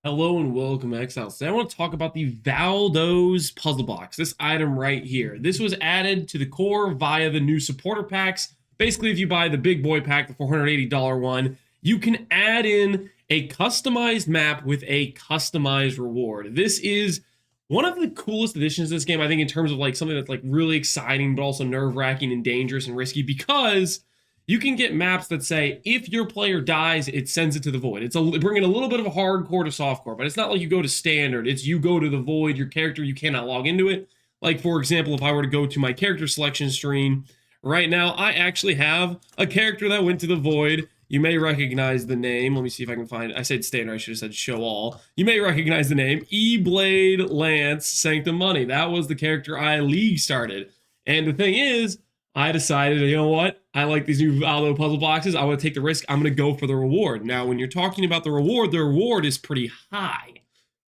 Hello and welcome to Exile. Today I want to talk about the Valdos puzzle box, this item right here. This was added to the core via the new supporter packs. Basically, if you buy the big boy pack, the $480 one, you can add in a customized map with a customized reward. This is one of the coolest additions to this game, I think, in terms of like something that's like really exciting, but also nerve-wracking and dangerous and risky, because you can get maps that say if your player dies, it sends it to the void. It's bringing a little bit of a hardcore to softcore, but it's not like you go to standard. It's you go to the void. Your character, you cannot log into it. Like, for example, if I were to go to my character selection screen right now, I actually have a character that went to the void. You may recognize the name. Let me see if I can find it. I said standard. I should have said show all. You may recognize the name E-Blade Lance Sanctum Money. That was the character I league started. And the thing is, I decided, you know what? I like these new Valdo puzzle boxes. I want to take the risk. I'm going to go for the reward. Now, when you're talking about the reward is pretty high.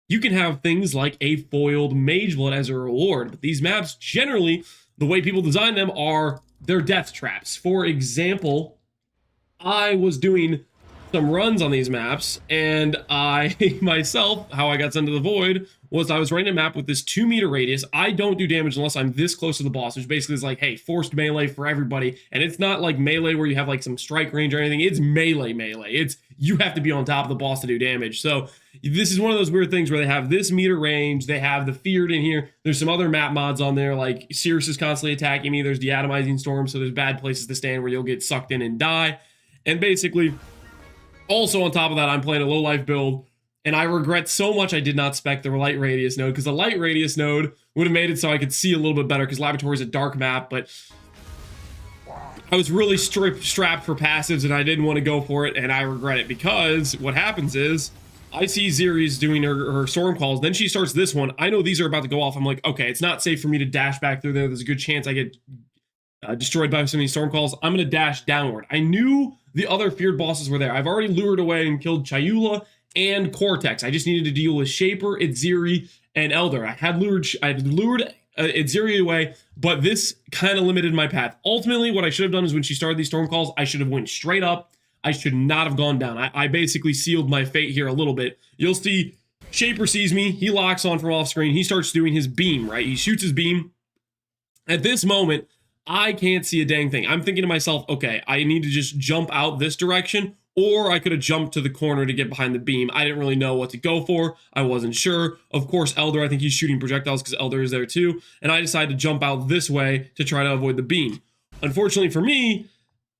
You can have things like a foiled mageblood as a reward, but these maps, generally, the way people design them are they're death traps. For example, I was doing some runs on these maps, and I myself, how I got sent to the void was I was running a map with this 2-meter radius. I don't do damage unless I'm this close to the boss, which basically is like, hey, forced melee for everybody. And it's not like melee where you have like some strike range or anything. It's melee. It's you have to be on top of the boss to do damage. So this is one of those weird things where they have this meter range. They have the feared in here. There's some other map mods on there, like Cirrus is constantly attacking me. There's the atomizing storm, so there's bad places to stand where you'll get sucked in and die. And basically, also on top of that, I'm playing a low life build, and I regret so much I did not spec the light radius node, because the light radius node would have made it so I could see a little bit better, because Laboratory is a dark map, but I was really strapped for passives and I didn't want to go for it, and I regret it, because what happens is I see Ziri's doing her storm calls, then she starts this one. I know these are about to go off. I'm like, okay, it's not safe for me to dash back through there. There's a good chance I get destroyed by some of these storm calls. I'm going to dash downward. I knew the other feared bosses were there. I've already lured away and killed Chayula and Cortex. I just needed to deal with Shaper, Itziri, and Elder. I had lured Itziri away, but this kind of limited my path. Ultimately, what I should have done is when she started these storm calls, I should have went straight up. I should not have gone down. I basically sealed my fate here a little bit. You'll see Shaper sees me. He locks on from off screen. He starts doing his beam, right? He shoots his beam. At this moment, I can't see a dang thing. I'm thinking to myself, okay, I need to just jump out this direction, or I could have jumped to the corner to get behind the beam. I didn't really know what to go for. I wasn't sure. Of course, Elder, I think he's shooting projectiles because Elder is there too. And I decided to jump out this way to try to avoid the beam. Unfortunately for me,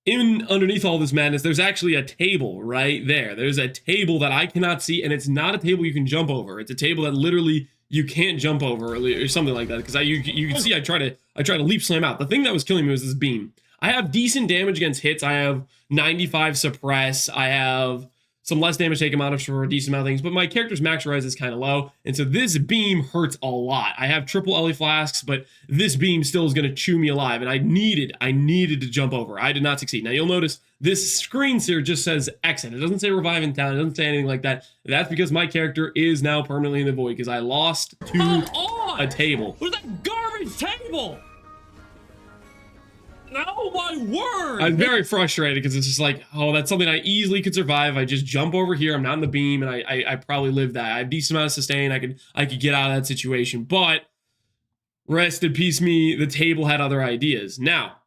underneath all this madness, there's actually a table right there. There's a table that I cannot see, and it's not a table you can jump over. It's a table that literally you can't jump over or something like that, because you can see I try to leap slam out. The thing that was killing me was this beam. I have decent damage against hits. I have 95 suppress. I have some less damage taken out of for a decent amount of things, but my character's max res is kind of low, and so this beam hurts a lot. I have triple LE flasks, but this beam still is going to chew me alive, and I needed to jump over. I did not succeed. Now you'll notice this screen here just says exit. It doesn't say revive in town. It doesn't say anything like that. That's because my character is now permanently in the void, because I lost to a table. Where's that garbage table? Oh my word! I'm very frustrated because it's just like, oh, that's something I easily could survive. I just jump over here. I'm not in the beam, and I probably live that. I have a decent amount of sustain. I could get out of that situation. But rest in peace, me. The table had other ideas. Now,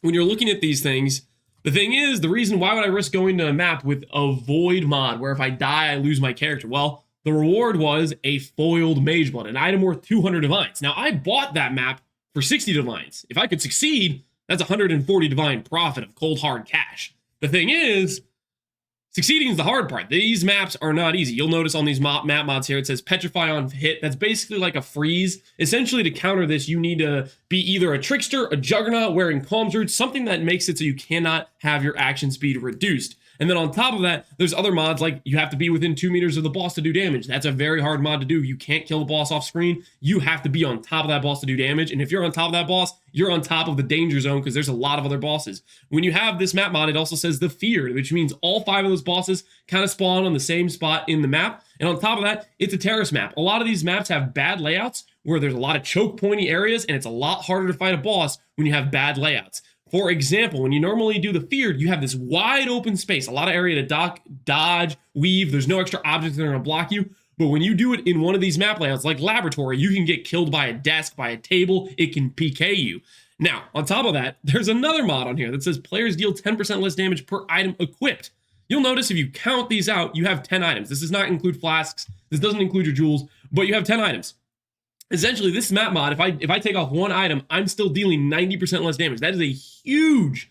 when you're looking at these things, the thing is, the reason why would I risk going to a map with a void mod where if I die, I lose my character? Well, the reward was a foiled mageblood, an item worth 200 divines. Now, I bought that map for 60 divines. If I could succeed, that's 140 divine profit of cold hard cash. The thing is, succeeding is the hard part. These maps are not easy. You'll notice on these map mods here, it says petrify on hit. That's basically like a freeze. Essentially, to counter this, you need to be either a trickster, a juggernaut wearing calms roots, something that makes it so you cannot have your action speed reduced. And then on top of that, there's other mods like you have to be within 2 meters of the boss to do damage. That's a very hard mod to do. You can't kill the boss off screen. You have to be on top of that boss to do damage. And if you're on top of that boss, you're on top of the danger zone because there's a lot of other bosses. When you have this map mod, it also says the feared, which means all 5 of those bosses kind of spawn on the same spot in the map. And on top of that, it's a terrace map. A lot of these maps have bad layouts where there's a lot of choke pointy areas, and it's a lot harder to fight a boss when you have bad layouts. For example, when you normally do the feared, you have this wide open space, a lot of area to dodge, weave. There's no extra objects that are going to block you. But when you do it in one of these map layouts like laboratory, you can get killed by a desk, by a table. It can PK you. Now, on top of that, there's another mod on here that says players deal 10% less damage per item equipped. You'll notice if you count these out, you have 10 items. This does not include flasks. This doesn't include your jewels, but you have 10 items. Essentially, this map mod, if I take off one item, I'm still dealing 90% less damage. That is a huge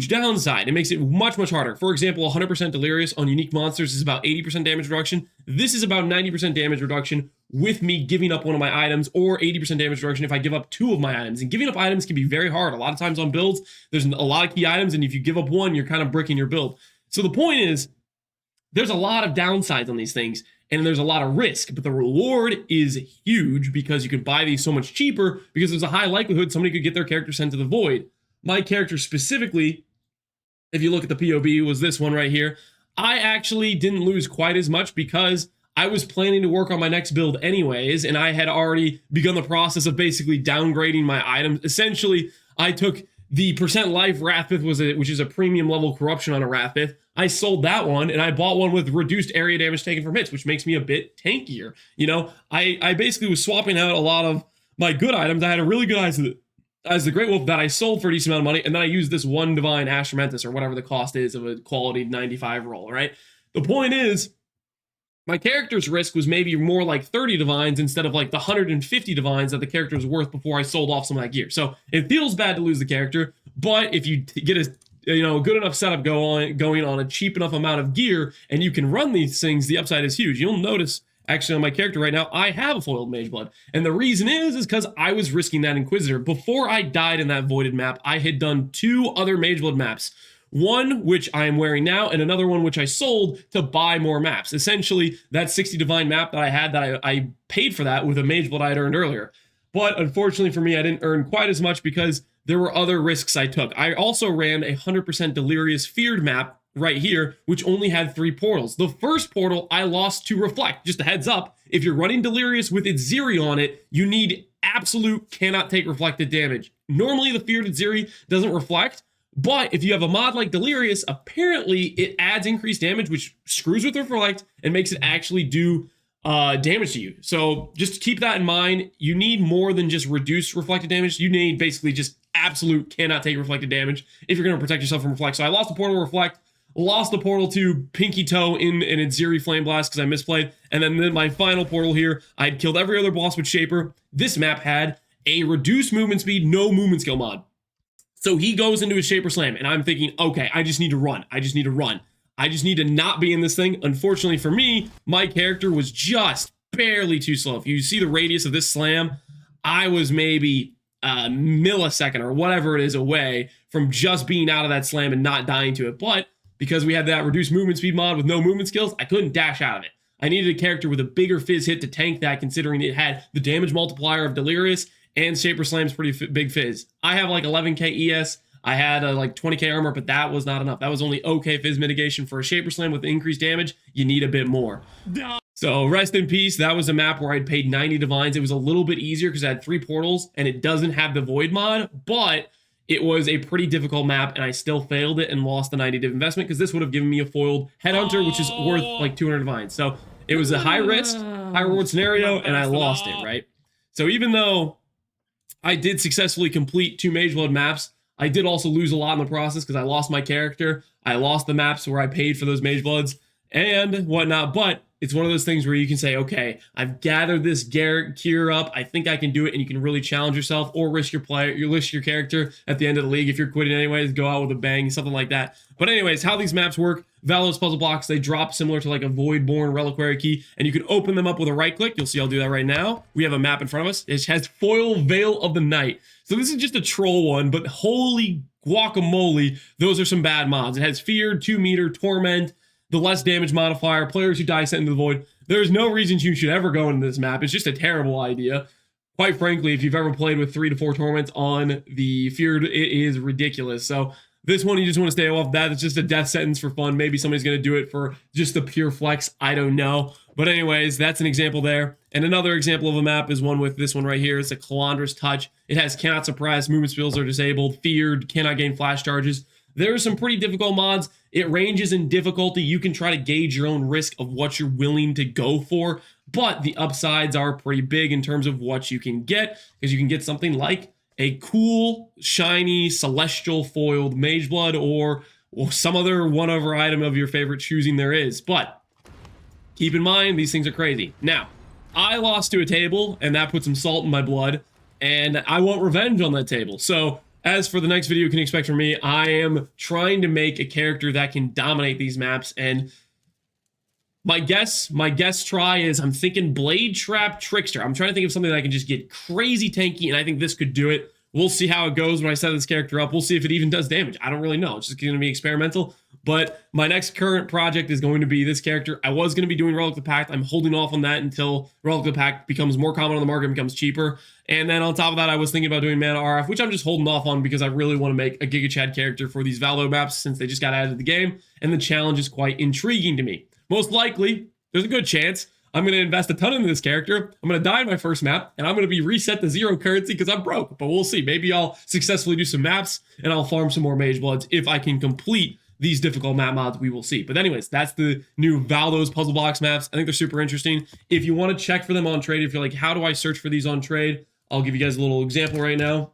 downside. It makes it much harder. For example, 100% Delirious on unique monsters is about 80% damage reduction. This is about 90% damage reduction with me giving up one of my items, or 80% damage reduction if I give up 2 of my items. And giving up items can be very hard. A lot of times on builds, there's a lot of key items, and if you give up one, you're kind of bricking your build. So the point is, there's a lot of downsides on these things, and there's a lot of risk, but the reward is huge because you can buy these so much cheaper because there's a high likelihood somebody could get their character sent to the void. My character specifically, if you look at the POV, was this one right here. I actually didn't lose quite as much because I was planning to work on my next build anyways, and I had already begun the process of basically downgrading my items. Essentially, I took the percent life Wrathpith, which is a premium level corruption on a Wrathpith. I sold that one, and I bought one with reduced area damage taken from hits, which makes me a bit tankier. You know, I basically was swapping out a lot of my good items. I had a really good as the Great Wolf that I sold for a decent amount of money, and then I used this one Divine Ashtormentus, or whatever the cost is of a quality 95 roll, right? The point is, my character's risk was maybe more like 30 divines instead of like the 150 divines that the character was worth before I sold off some of that gear. So it feels bad to lose the character, but if you get a good enough setup going on a cheap enough amount of gear, and you can run these things, the upside is huge. You'll notice, actually, on my character right now, I have a foiled mageblood. And the reason is because I was risking that Inquisitor. Before I died in that voided map, I had done 2 other mageblood maps. One, which I am wearing now, and another one, which I sold to buy more maps. Essentially, that 60 divine map that I had, that I paid for that with a mageblood I had earned earlier. But unfortunately for me, I didn't earn quite as much because there were other risks I took. I also ran a 100% Delirious Feared map right here, which only had 3 portals. The first portal I lost to Reflect. Just a heads up, if you're running Delirious with its Ziri on it, you need absolute cannot take reflected damage. Normally the Feared Ziri doesn't reflect, but if you have a mod like Delirious, apparently it adds increased damage, which screws with Reflect and makes it actually do damage to you. So just keep that in mind. You need more than just reduced reflected damage. You need basically just absolute cannot take reflected damage if you're going to protect yourself from Reflect. So I lost the portal to Reflect, lost the portal to Pinky Toe in its Ziri Flame Blast because I misplayed, and then my final portal here, I'd killed every other boss with Shaper. This map had a reduced movement speed, no movement skill mod. So he goes into his Shaper Slam, and I'm thinking, okay, I just need to run. I just need to not be in this thing. Unfortunately for me, my character was just barely too slow. If you see the radius of this slam, I was maybe a millisecond or whatever it is away from just being out of that slam and not dying to it. But because we had that reduced movement speed mod with no movement skills, I couldn't dash out of it. I needed a character with a bigger fizz hit to tank that, considering it had the damage multiplier of Delirious and Shaper Slam's pretty big fizz. I have like 11k ES. I had like 20k armor, but that was not enough. That was only okay fizz mitigation. For a Shaper Slam with increased damage, you need a bit more. So rest in peace. That was a map where I'd paid 90 divines. It was a little bit easier because I had 3 portals and it doesn't have the void mod, but it was a pretty difficult map and I still failed it and lost the 90 div investment because this would have given me a foiled Headhunter, which is worth like 200 divines. So it was a high risk, high reward scenario, and I lost it, right? So even though I did successfully complete 2 mageblood maps, I did also lose a lot in the process because I lost my character. I lost the maps where I paid for those magebloods and whatnot. But it's one of those things where you can say, okay, I've gathered this gear up. I think I can do it, and you can really challenge yourself or risk your character at the end of the league. If you're quitting anyways, go out with a bang, something like that. But anyways, how these maps work, Valdos puzzle blocks, they drop similar to like a Voidborn Reliquary Key, and you can open them up with a right click. You'll see I'll do that right now. We have a map in front of us. It has Foil Veil of the Night. So this is just a troll one, but holy guacamole, those are some bad mods. It has Feared, 2 meter, Torment, the less damage modifier, players who die sent into the void. There's no reason you should ever go into this map. It's just a terrible idea. Quite frankly, if you've ever played with 3 to 4 torments on the Feared, it is ridiculous. So This one, you just want to stay off that. It's just a death sentence for fun. Maybe somebody's going to do it for just the pure flex. I don't know. But anyways, that's an example there. And another example of a map is one with this one right here. It's a Calandra's Touch. It has cannot suppress, movement skills are disabled, feared, cannot gain flash charges. There are some pretty difficult mods. It ranges in difficulty. You can try to gauge your own risk of what you're willing to go for, but the upsides are pretty big in terms of what you can get, because you can get something like a cool, shiny, celestial foiled mageblood or some other one-over item of your favorite choosing there is. But keep in mind, these things are crazy. Now, I lost to a table, and that put some salt in my blood, and I want revenge on that table. So as for the next video you can expect from me, I am trying to make a character that can dominate these maps, and my guess try is I'm thinking Blade Trap Trickster. I'm trying to think of something that I can just get crazy tanky, and I think this could do it. We'll see how it goes when I set this character up. We'll see if it even does damage. I don't really know. It's just going to be experimental. But my next current project is going to be this character. I was going to be doing Relic of the Pact. I'm holding off on that until Relic of the Pact becomes more common on the market and becomes cheaper. And then on top of that, I was thinking about doing Mana RF, which I'm just holding off on because I really want to make a Giga Chad character for these Valdo maps since they just got added to the game. And the challenge is quite intriguing to me. Most likely, there's a good chance I'm going to invest a ton into this character. I'm going to die in my first map, and I'm going to be reset to 0 currency because I'm broke. But we'll see. Maybe I'll successfully do some maps, and I'll farm some more magebloods if I can complete these difficult map mods. We will see. But anyways, that's the new Valdos puzzle box maps. I think they're super interesting. If you want to check for them on trade, if you're like, how do I search for these on trade? I'll give you guys a little example right now.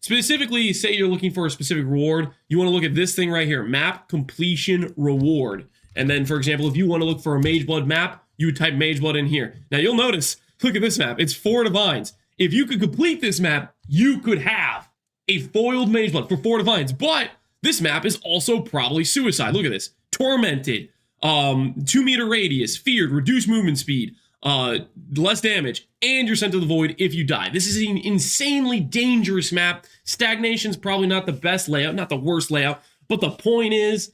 Specifically, say you're looking for a specific reward. You want to look at this thing right here, map completion reward. And then, for example, if you want to look for a Mageblood map, you would type Mageblood in here. Now, you'll notice, look at this map. It's 4 divines. If you could complete this map, you could have a foiled Mageblood for 4 divines. But this map is also probably suicide. Look at this. Tormented, 2-meter radius, feared, reduced movement speed, less damage, and you're sent to the void if you die. This is an insanely dangerous map. Stagnation's probably not the best layout, not the worst layout. But the point is,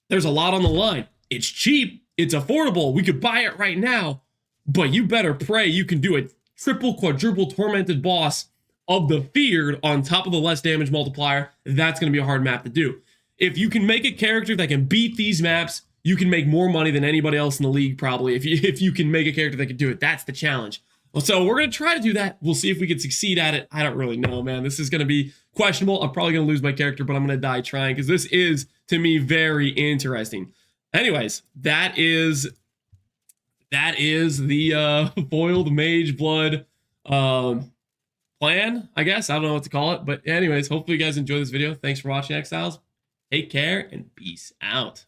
there's a lot on the line. It's cheap. It's affordable. We could buy it right now. But you better pray you can do a triple, quadruple tormented boss of the feared on top of the less damage multiplier. That's going to be a hard map to do. If you can make a character that can beat these maps, you can make more money than anybody else in the league probably. If you can make a character that can do it, that's the challenge. So we're going to try to do that. We'll see if we can succeed at it. I don't really know, man. This is going to be questionable. I'm probably going to lose my character, but I'm going to die trying because this is, to me, very interesting. Anyways, that is the foiled Mageblood plan, I guess. I don't know what to call it. But anyways, hopefully you guys enjoy this video. Thanks for watching, Exiles. Take care and peace out.